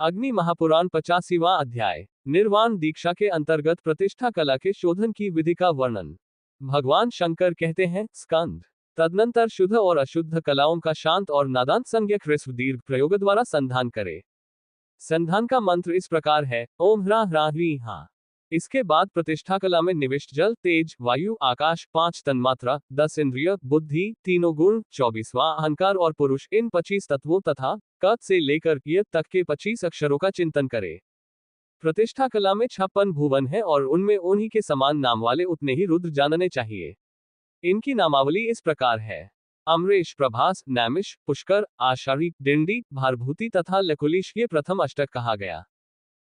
अग्नि महापुराण 85वां अध्याय। निर्वाण दीक्षा के अंतर्गत प्रतिष्ठा कला के शोधन की विधि का वर्णन। भगवान शंकर कहते हैं, स्कंद तदनंतर शुद्ध और अशुद्ध कलाओं का शांत और नादान संज्ञक ह्रस्व दीर्घ प्रयोग द्वारा संधान करे। संधान का मंत्र इस प्रकार है, ओम ह्रा ह्रा ह्री हा। इसके बाद प्रतिष्ठा कला में निविष्ट जल, तेज, वायु, आकाश, 5 तन्मात्रा, 10 इंद्रिय, बुद्धि, तीनों गुण, 24वां अहंकार और पुरुष, इन 25 तत्वों तथा क से लेकर य तक के 25 अक्षरों का चिंतन करे। प्रतिष्ठा कला में 56 भुवन है और उनमें उन्हीं के समान नाम वाले उतने ही रुद्र जानने चाहिए। इनकी नामावली इस प्रकार है, अमरेश, प्रभास, नैमिष, पुष्कर, आषाढ़ी, डिंडी, भारभूति तथा लकुलिश, ये प्रथम अष्टक कहा गया।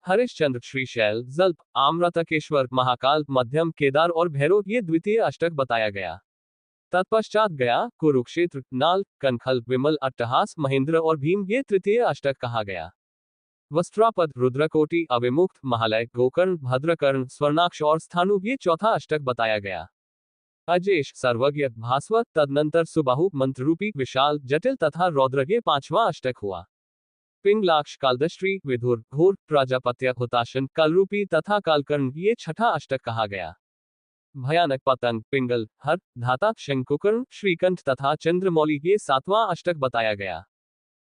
हरिश्चंद्र, श्रीशैल, जल्प, आम्रतकेश्वर, महाकाल, मध्यम, केदार और भैरव, ये द्वितीय अष्टक बताया गया। तत्पश्चात गया, कुरुक्षेत्र, नाल, कनखल, विमल, अट्टहास, महेंद्र और भीम, ये तृतीय अष्टक कहा गया। वस्त्रापद, रुद्रकोटि, अविमुक्त, महालय, गोकर्ण, भद्रकर्ण, स्वर्णाक्ष और स्थानु, ये चौथा अष्टक बताया गया। अजेश, सर्वज्ञ, भास्वत, तदनंतर सुबाहु, मंत्ररूपी, विशाल, जटिल तथा रौद्र, ये 5वां अष्टक हुआ। पिंगलाक्ष, कालदश्री, विधुर, घोर, प्राजापत्य, हुताशन, कालरूपी तथा कालकर्ण, ये 6ठा अष्टक कहा गया। भयानक, पतंग, पिंगल, हर, धाता, शंकुकर्ण, श्रीकंठ तथा चंद्रमौली, ये 7वां अष्टक बताया गया।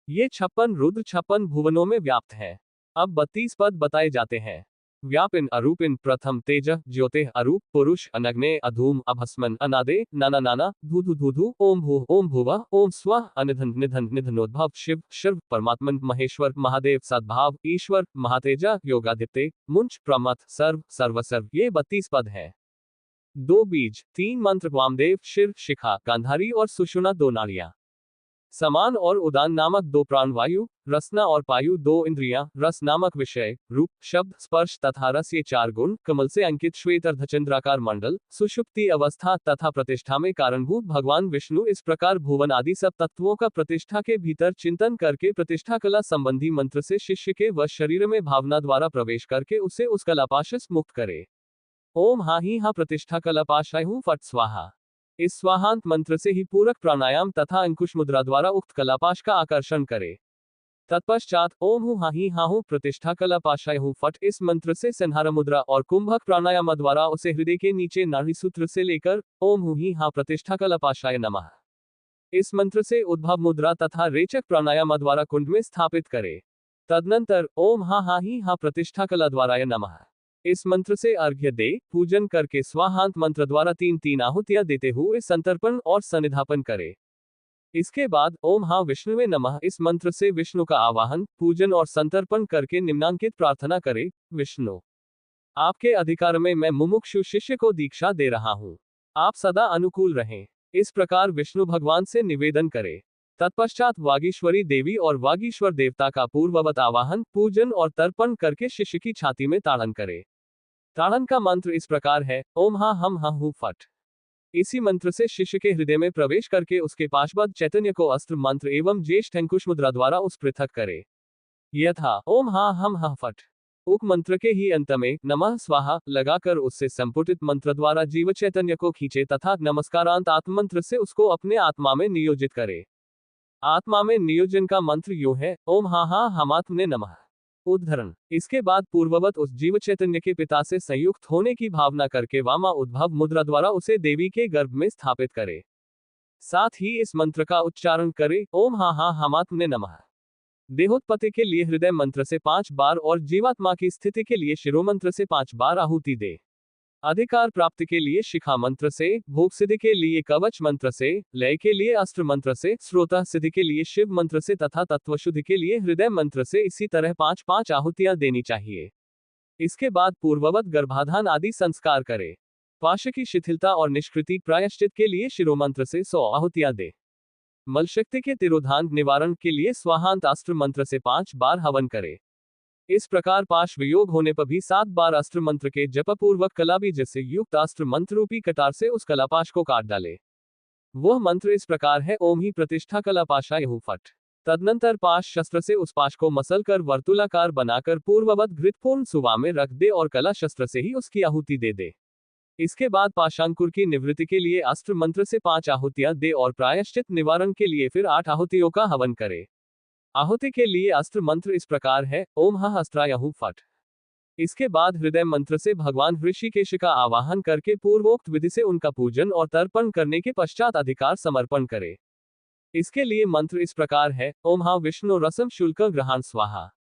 ये 56 रुद्र 56 भुवनों में व्याप्त है। अब 32 पद बताए जाते हैं। व्यापिन, अरूपिन, प्रथम, तेज, ज्योतिः, अरूप, पुरुष, अनग्ने, अधूम, अभस्मन, अनादे, नाना नाना, धूधु धूधु, ओम भू, ओम भुवः, ओम स्वः, अनिधन निधन निधनोद्भव, शिव, शिव, परमात्मन, महेश्वर, महादेव, सद्भाव, ईश्वर, महातेजा, योगादित्य, मुंच, प्रमथ, सर्व, सर्वसर्व, ये 32 पद है। 2 बीज, 3 मंत्र, वामदेव, शिर, शिखा, गांधारी और सुषुम्ना, 2 नाड़ियां। समान और उदान नामक 2 प्राण, वायु, रसना और पायु, 2 इंद्रियां, रस नामक विषय, रूप, शब्द, स्पर्श तथा रस, ये 4 गुण, कमल से अंकित श्वेत अर्धचंद्राकार मंडल, सुषुप्ति अवस्था तथा प्रतिष्ठा में कारणभूत भगवान विष्णु, इस प्रकार भुवन आदि सब तत्वों का प्रतिष्ठा के भीतर चिंतन करके प्रतिष्ठा कला संबंधी मंत्र से शिष्य के व शरीर में भावना द्वारा प्रवेश करके उसे उस कलापाश से मुक्त करे। ओम हा ही हा प्रतिष्ठा कलापाशाय हूं फट स्वाहा। इस स्वाहांत मंत्र से ही पूरक प्राणायाम तथा अंकुश मुद्रा द्वारा उक्त कलापाश का आकर्षण करे। तत्पश्चात ओम हूं हा ही हा हूं प्रतिष्ठा कलापाशाय हूं फट, इस मंत्र से संहार मुद्रा और कुंभक प्राणायाम द्वारा उसे हृदय के नीचे नाड़ी सूत्र से लेकर ओम हूं ही हा प्रतिष्ठा कलापाशाय नमः, इस मंत्र से उद्भव मुद्रा तथा रेचक प्राणायाम द्वारा कुंड में स्थापित करे। तदनंतर ओम हा ही हा प्रतिष्ठा कला द्वाराय नमः, इस मंत्र से अर्घ्य दे, पूजन करके स्वाहांत मंत्र द्वारा 3-3 आहुतियां देते हुए संतर्पण और सन्निधापन करे। इसके बाद ओम हा विष्णुवे नमः, इस मंत्र से विष्णु का आवाहन, पूजन और संतर्पण करके निम्नांकित प्रार्थना करे, विष्णु, आपके अधिकार में मैं मुमुक्षु शिष्य को दीक्षा दे रहा हूं, आप सदा अनुकूल रहें। इस प्रकार विष्णु भगवान से निवेदन करे। तत्पश्चात वागीश्वरी देवी और वागीश्वर देवता का पूर्ववत आवाहन, पूजन और तर्पण करके शिष्य की छाती में ताड़न करे। ताड़न का मंत्र इस प्रकार है, ओम हा हम हा हूं फट। इसी मंत्र से शिष्य के हृदय में प्रवेश करके उसके पाशबद्ध चैतन्य को अस्त्र मंत्र एवं ज्येष्ठ अंकुश मुद्रा द्वारा उस पृथक करे। यथा ओम हा हम हा फट, उक मंत्र के ही अंत में नमः स्वाहा लगाकर उससे संपुटित मंत्र द्वारा जीव चैतन्य को खींचे तथा नमस्कारांत आत्मंत्र से उसको अपने आत्मा में नियोजित करे। आत्मा में नियोजन का मंत्र यूं है, ओम हा हमात्मने नमः। उद्धरण। इसके बाद पूर्ववत उस जीव चैतन्य के पिता से संयुक्त होने की भावना करके वामा उद्भव मुद्रा द्वारा उसे देवी के गर्भ में स्थापित करे। साथ ही इस मंत्र का उच्चारण करे, ओम हा हमात्मने नमः। देहोत्पत्ति के लिए हृदय मंत्र से 5 बार और जीवात्मा की स्थिति के लिए शिरोमंत्र से 5 बार आहुति दे। अधिकार प्राप्ति के लिए शिखा मंत्र से, भोग सिद्धि के लिए कवच मंत्र से, लय के लिए अस्त्र मंत्र से, श्रोता सिद्धि के लिए शिव मंत्र से तथा तत्वशुद्धि के लिए हृदय मंत्र से इसी तरह 5-5 आहुतियां देनी चाहिए। इसके बाद पूर्ववत गर्भाधान आदि संस्कार करे। पाश की शिथिलता और निष्कृति प्रायश्चित के लिए शिरोमंत्र से 100 आहुतियां दे। मलशक्ति के तिरोधान निवारण के लिए स्वाहांत अस्त्र मंत्र से 5 बार हवन करे। इस प्रकार पाश वियोग होने पर भी 7 बार अस्त्र मंत्र के जपपूर्वक कलाबीज से युक्त अस्त्र मंत्र रूपी कटार से उस कलापाश को काट डाले। वह मंत्र इस प्रकार है, ओम ही प्रतिष्ठा कलापाशाय हूं फट। तदनंतर पाश शस्त्र से उस पाश को मसल कर वर्तुलाकार बनाकर पूर्ववत घृतपूर्ण सुवा में रख दे और कला शस्त्र से ही उसकी आहुति दे दे। इसके बाद पाशांकुर की निवृत्ति के लिए अस्त्र मंत्र से 5 आहुतियां दे और प्रायश्चित निवारण के लिए फिर 8 आहुतियों का हवन करे। आहुति के लिए अस्त्र मंत्र इस प्रकार है, ओम ह अस्त्रायहु फट। इसके बाद हृदय मंत्र से भगवान ऋषिकेश का आवाहन करके पूर्वोक्त विधि से उनका पूजन और तर्पण करने के पश्चात अधिकार समर्पण करे। इसके लिए मंत्र इस प्रकार है, ओम हा विष्णु रसम शुल्क ग्रहण स्वाहा।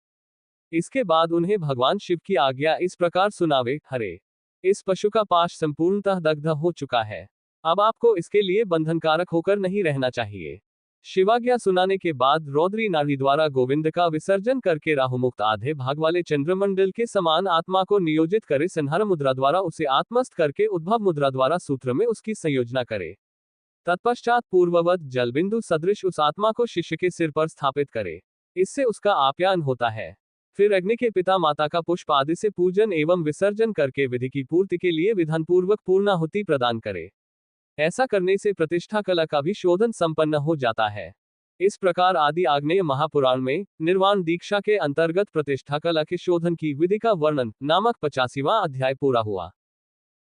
इसके बाद उन्हें भगवान शिव की आज्ञा इस प्रकार सुनावे, हरे, इस पशु का पाश संपूर्णतः दग्ध हो चुका है। अब आपको इसके लिए बंधनकारक होकर नहीं रहना चाहिए। शिवाज्ञा सुनाने के बाद रौद्री नाड़ी द्वारा गोविंद का विसर्जन करके राहुमुक्त आधे भाग वाले चंद्रमंडल के समान आत्मा को नियोजित करे। संहार मुद्रा द्वारा उसे आत्मस्थ करके उद्भव मुद्रा द्वारा सूत्र में उसकी संयोजना करे। तत्पश्चात पूर्ववत जलबिंदु सदृश उस आत्मा को शिष्य के सिर पर स्थापित करे। इससे उसका आप्यायन होता है। फिर अग्नि के पिता माता का पुष्प आदि से पूजन एवं विसर्जन करके विधि की पूर्ति के लिए विधान पूर्वक पूर्णाहुति प्रदान करे। ऐसा करने से प्रतिष्ठा कला का भी शोधन संपन्न हो जाता है। इस प्रकार आदि आग्नेय महापुराण में निर्वाण दीक्षा के अंतर्गत प्रतिष्ठा कला के शोधन की विधि का वर्णन नामक 85वां अध्याय पूरा हुआ।